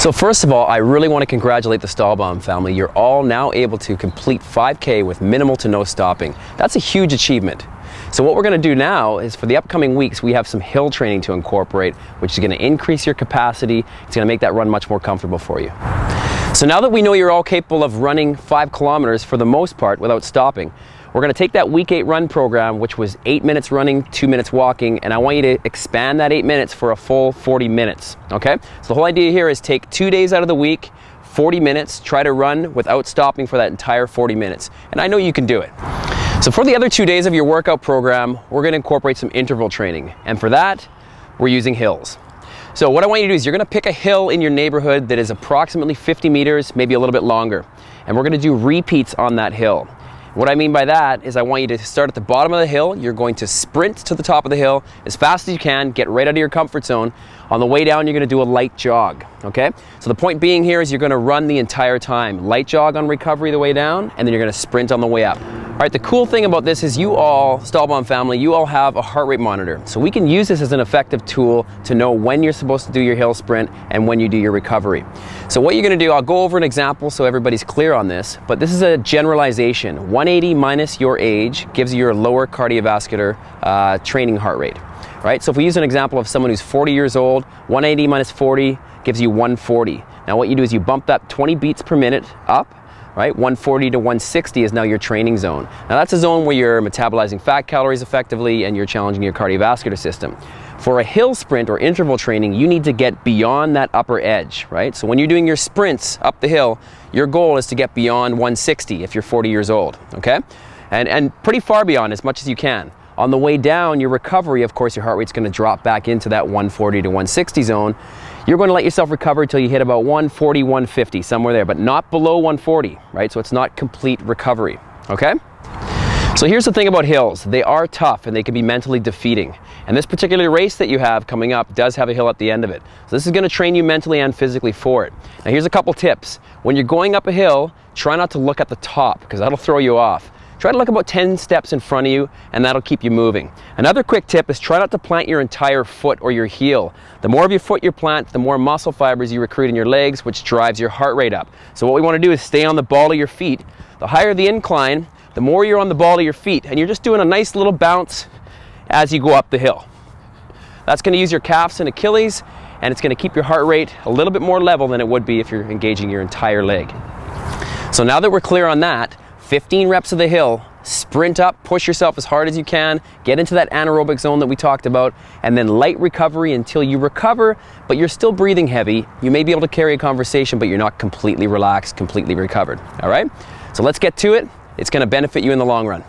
So first of all, I really want to congratulate the Stahlbaum family. You're all now able to complete 5K with minimal to no stopping. That's a huge achievement. So what we're going to do now is, for the upcoming weeks, we have some hill training to incorporate, which is going to increase your capacity. It's going to make that run much more comfortable for you. So now that we know you're all capable of running 5 kilometers for the most part without stopping, we're going to take that week 8 run program, which was 8 minutes running, 2 minutes walking, and I want you to expand that 8 minutes for a full 40 minutes, okay? So the whole idea here is take 2 days out of the week, 40 minutes, try to run without stopping for that entire 40 minutes. And I know you can do it. So for the other 2 days of your workout program, we're going to incorporate some interval training. And for that, we're using hills. So what I want you to do is you're going to pick a hill in your neighborhood that is approximately 50 meters, maybe a little bit longer. And we're going to do repeats on that hill. What I mean by that is I want you to start at the bottom of the hill. You're going to sprint to the top of the hill as fast as you can, get right out of your comfort zone. On the way down, you're going to do a light jog, okay? So the point being here is you're going to run the entire time. Light jog on recovery the way down, and then you're going to sprint on the way up. All right, the cool thing about this is you all, Stahlbaum family, you all have a heart rate monitor. So we can use this as an effective tool to know when you're supposed to do your hill sprint and when you do your recovery. So what you're going to do, I'll go over an example so everybody's clear on this, but this is a generalization. 180 minus your age gives you your lower cardiovascular training heart rate. Right? So if we use an example of someone who's 40 years old, 180 minus 40 gives you 140. Now what you do is you bump that 20 beats per minute up, right? 140 to 160 is now your training zone. Now that's a zone where you're metabolizing fat calories effectively and you're challenging your cardiovascular system. For a hill sprint or interval training, you need to get beyond that upper edge, right? So when you're doing your sprints up the hill, your goal is to get beyond 160 if you're 40 years old, okay? And pretty far beyond, as much as you can. On the way down, your recovery, of course, your heart rate's going to drop back into that 140 to 160 zone. You're going to let yourself recover until you hit about 140, 150, somewhere there, but not below 140, right? So it's not complete recovery, okay? So here's the thing about hills. They are tough and they can be mentally defeating. And this particular race that you have coming up does have a hill at the end of it. So this is going to train you mentally and physically for it. Now here's a couple tips. When you're going up a hill, try not to look at the top because that'll throw you off. Try to look about 10 steps in front of you and that'll keep you moving. Another quick tip is try not to plant your entire foot or your heel. The more of your foot you plant, the more muscle fibers you recruit in your legs, which drives your heart rate up. So what we want to do is stay on the ball of your feet. The higher the incline, the more you're on the ball of your feet, and you're just doing a nice little bounce as you go up the hill. That's going to use your calves and Achilles, and it's going to keep your heart rate a little bit more level than it would be if you're engaging your entire leg. So now that we're clear on that, 15 reps of the hill, sprint up, push yourself as hard as you can, get into that anaerobic zone that we talked about, and then light recovery until you recover, but you're still breathing heavy. You may be able to carry a conversation, but you're not completely relaxed, completely recovered, all right? So let's get to it. It's going to benefit you in the long run.